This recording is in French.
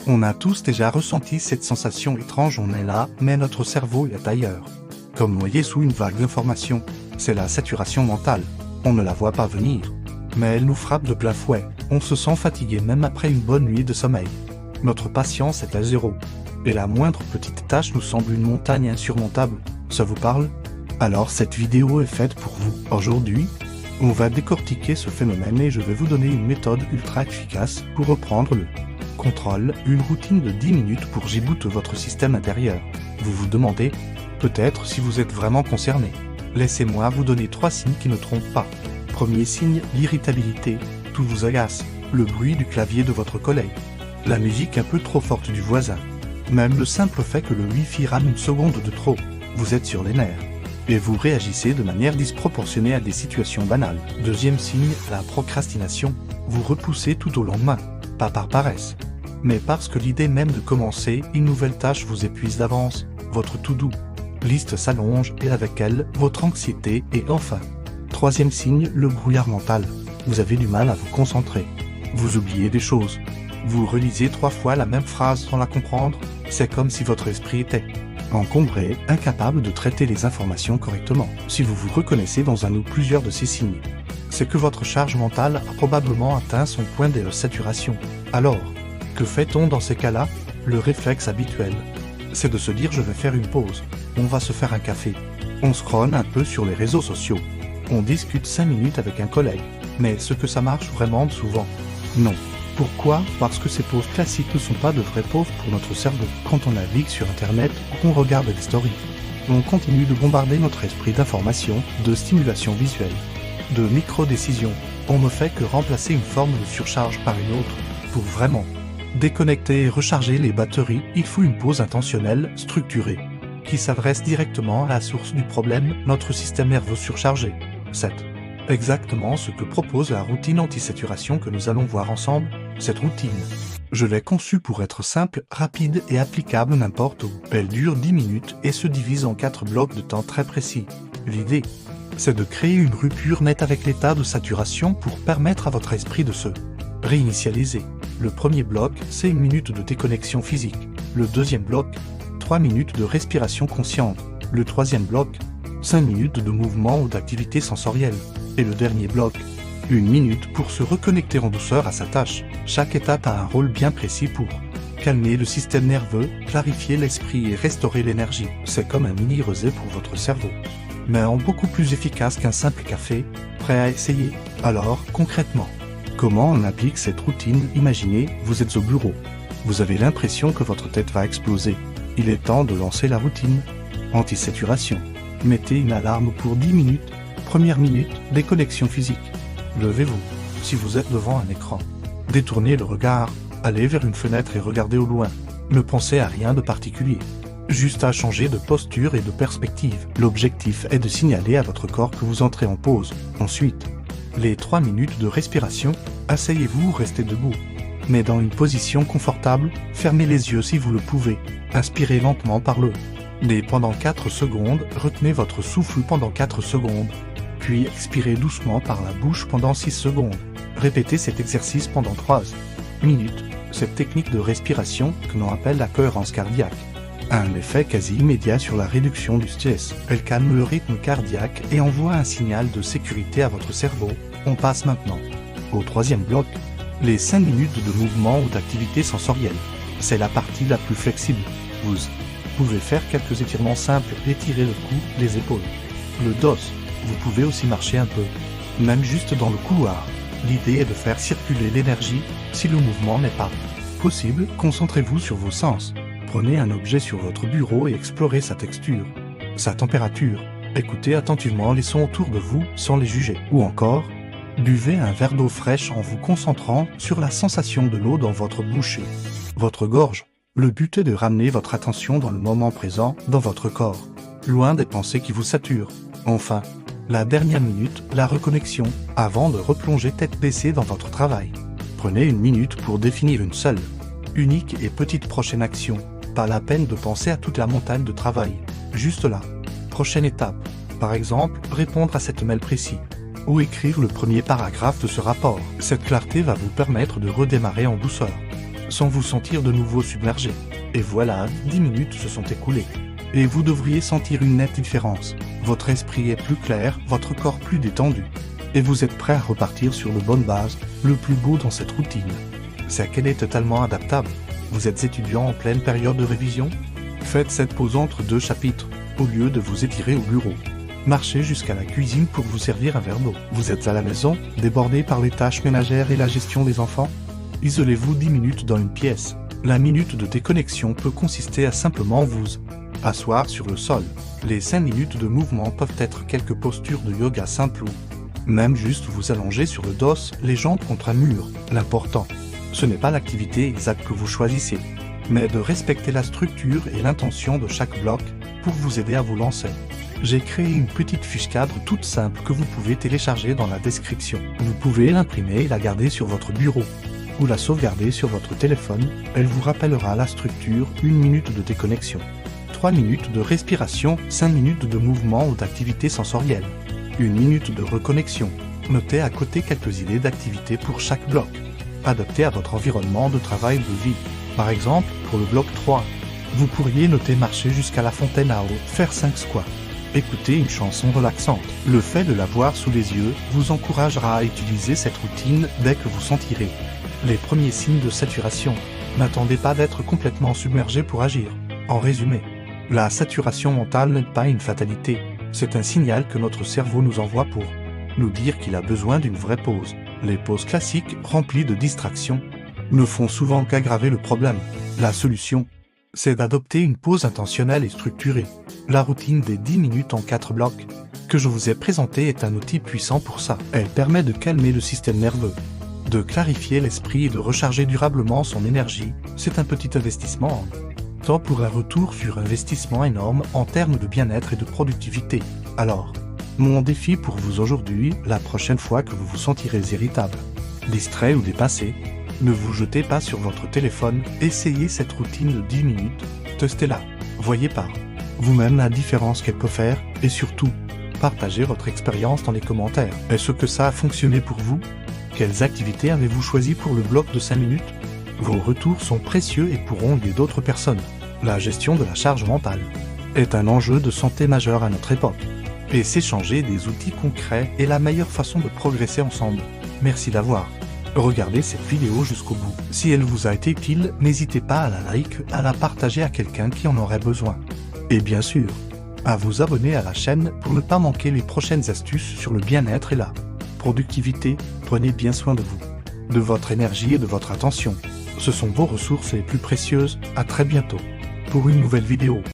On a tous déjà ressenti cette sensation étrange, on est là, mais notre cerveau est ailleurs. Comme noyé sous une vague d'informations, c'est la saturation mentale. On ne la voit pas venir. Mais elle nous frappe de plein fouet, on se sent fatigué même après une bonne nuit de sommeil. Notre patience est à zéro. Et la moindre petite tâche nous semble une montagne insurmontable. Ça vous parle? Alors cette vidéo est faite pour vous. Aujourd'hui, on va décortiquer ce phénomène et je vais vous donner une méthode ultra efficace pour reprendre le contrôle, une routine de 10 minutes pour rebooter votre système intérieur. Vous vous demandez, peut-être si vous êtes vraiment concerné. Laissez-moi vous donner 3 signes qui ne trompent pas. Premier signe, l'irritabilité. Tout vous agace. Le bruit du clavier de votre collègue. La musique un peu trop forte du voisin. Même le simple fait que le Wi-Fi rame une seconde de trop. Vous êtes sur les nerfs. Et vous réagissez de manière disproportionnée à des situations banales. Deuxième signe, la procrastination. Vous repoussez tout au lendemain. Pas par paresse, mais parce que l'idée même de commencer une nouvelle tâche vous épuise d'avance. Votre to-do liste s'allonge et avec elle, votre anxiété et enfin. Troisième signe, le brouillard mental. Vous avez du mal à vous concentrer. Vous oubliez des choses. Vous relisez 3 fois la même phrase sans la comprendre. C'est comme si votre esprit était encombré, incapable de traiter les informations correctement. Si vous vous reconnaissez dans un ou plusieurs de ces signes, c'est que votre charge mentale a probablement atteint son point de saturation. Alors, que fait-on dans ces cas-là? Le réflexe habituel, c'est de se dire je vais faire une pause, on va se faire un café, on scrolle un peu sur les réseaux sociaux, on discute 5 minutes avec un collègue. Mais est-ce que ça marche vraiment souvent? Non. Pourquoi? Parce que ces pauses classiques ne sont pas de vraies pauses pour notre cerveau. Quand on navigue sur internet ou qu'on regarde des stories, on continue de bombarder notre esprit d'informations, de stimulation visuelle, de micro-décisions. On ne fait que remplacer une forme de surcharge par une autre. Pour vraiment déconnecter et recharger les batteries, il faut une pause intentionnelle, structurée, qui s'adresse directement à la source du problème, notre système nerveux surchargé. 7. Exactement ce que propose la routine anti-saturation que nous allons voir ensemble. Cette routine, je l'ai conçue pour être simple, rapide et applicable n'importe où. Elle dure 10 minutes et se divise en 4 blocs de temps très précis. L'idée, c'est de créer une rupture nette avec l'état de saturation pour permettre à votre esprit de se réinitialiser. Le premier bloc, c'est 1 minute de déconnexion physique. Le deuxième bloc, 3 minutes de respiration consciente. Le troisième bloc, 5 minutes de mouvement ou d'activité sensorielle. Et le dernier bloc, 1 minute pour se reconnecter en douceur à sa tâche. Chaque étape a un rôle bien précis pour calmer le système nerveux, clarifier l'esprit et restaurer l'énergie. C'est comme un mini rosé pour votre cerveau, mais en beaucoup plus efficace qu'un simple café. Prêt à essayer? Alors, concrètement, comment on applique cette routine? Imaginez, vous êtes au bureau. Vous avez l'impression que votre tête va exploser. Il est temps de lancer la routine anti-saturation. Mettez une alarme pour 10 minutes. Première minute, déconnexion physique. Levez-vous. Si vous êtes devant un écran, détournez le regard, allez vers une fenêtre et regardez au loin. Ne pensez à rien de particulier. Juste à changer de posture et de perspective. L'objectif est de signaler à votre corps que vous entrez en pause. Ensuite, les 3 minutes de respiration, asseyez-vous ou restez debout. Mais dans une position confortable, fermez les yeux si vous le pouvez. Inspirez lentement par le nez pendant 4 secondes, retenez votre souffle pendant 4 secondes. Puis expirez doucement par la bouche pendant 6 secondes. Répétez cet exercice pendant 3 minutes. Cette technique de respiration, que l'on appelle la cohérence cardiaque, a un effet quasi immédiat sur la réduction du stress. Elle calme le rythme cardiaque et envoie un signal de sécurité à votre cerveau. On passe maintenant au troisième bloc, les 5 minutes de mouvement ou d'activité sensorielle. C'est la partie la plus flexible. Vous pouvez faire quelques étirements simples, étirer le cou, les épaules, le dos. Vous pouvez aussi marcher un peu, même juste dans le couloir. L'idée est de faire circuler l'énergie. Si le mouvement n'est pas possible, concentrez-vous sur vos sens. Prenez un objet sur votre bureau et explorez sa texture, sa température. Écoutez attentivement les sons autour de vous sans les juger. Ou encore, buvez un verre d'eau fraîche en vous concentrant sur la sensation de l'eau dans votre bouche et votre gorge. Le but est de ramener votre attention dans le moment présent, dans votre corps, loin des pensées qui vous saturent. Enfin, la dernière minute, la reconnexion, avant de replonger tête baissée dans votre travail. Prenez 1 minute pour définir une seule, unique et petite prochaine action. Pas la peine de penser à toute la montagne de travail. Juste là. Prochaine étape. Par exemple, répondre à cet mail précis. Ou écrire le premier paragraphe de ce rapport. Cette clarté va vous permettre de redémarrer en douceur. sans vous sentir de nouveau submergé. Et voilà, 10 minutes se sont écoulées. Et vous devriez sentir une nette différence. Votre esprit est plus clair, votre corps plus détendu. Et vous êtes prêt à repartir sur de bonnes bases, le plus beau dans cette routine. C'est qu'elle est totalement adaptable. Vous êtes étudiant en pleine période de révision? Faites cette pause entre 2 chapitres, au lieu de vous étirer au bureau. Marchez jusqu'à la cuisine pour vous servir un verre d'eau. Vous êtes à la maison, débordé par les tâches ménagères et la gestion des enfants? Isolez-vous 10 minutes dans une pièce. La minute de déconnexion peut consister à simplement vous asseoir sur le sol. Les 5 minutes de mouvement peuvent être quelques postures de yoga simples ou même juste vous allonger sur le dos, les jambes contre un mur. L'important, ce n'est pas l'activité exacte que vous choisissez, mais de respecter la structure et l'intention de chaque bloc pour vous aider à vous lancer. J'ai créé une petite fiche cadre toute simple que vous pouvez télécharger dans la description. Vous pouvez l'imprimer et la garder sur votre bureau ou la sauvegarder sur votre téléphone. Elle vous rappellera la structure, 1 minute de déconnexion, 3 minutes de respiration, 5 minutes de mouvement ou d'activité sensorielle, 1 minute de reconnexion. Notez à côté quelques idées d'activités pour chaque bloc, adaptées à votre environnement de travail ou de vie. Par exemple, pour le bloc 3, vous pourriez noter marcher jusqu'à la fontaine à eau, faire 5 squats, écouter une chanson relaxante. Le fait de la voir sous les yeux vous encouragera à utiliser cette routine dès que vous sentirez les premiers signes de saturation. N'attendez pas d'être complètement submergé pour agir. En résumé, la saturation mentale n'est pas une fatalité, c'est un signal que notre cerveau nous envoie pour nous dire qu'il a besoin d'une vraie pause. Les pauses classiques, remplies de distractions, ne font souvent qu'aggraver le problème. La solution, c'est d'adopter une pause intentionnelle et structurée. La routine des 10 minutes en 4 blocs que je vous ai présentée est un outil puissant pour ça. Elle permet de calmer le système nerveux, de clarifier l'esprit et de recharger durablement son énergie. C'est un petit investissement en temps pour un retour sur investissement énorme en termes de bien-être et de productivité. Alors, mon défi pour vous aujourd'hui, la prochaine fois que vous vous sentirez irritable, distrait ou dépassé, ne vous jetez pas sur votre téléphone, essayez cette routine de 10 minutes, testez-la, voyez par vous-même la différence qu'elle peut faire, et surtout, partagez votre expérience dans les commentaires. Est-ce que ça a fonctionné pour vous? Quelles activités avez-vous choisies pour le bloc de 5 minutes? Vos retours sont précieux et pourront aider d'autres personnes. La gestion de la charge mentale est un enjeu de santé majeur à notre époque, et s'échanger des outils concrets est la meilleure façon de progresser ensemble. Merci d'avoir regardez cette vidéo jusqu'au bout. Si elle vous a été utile, n'hésitez pas à la like, à la partager à quelqu'un qui en aurait besoin. Et bien sûr, à vous abonner à la chaîne pour ne pas manquer les prochaines astuces sur le bien-être et la productivité. Prenez bien soin de vous, de votre énergie et de votre attention. Ce sont vos ressources les plus précieuses. À très bientôt pour une nouvelle vidéo.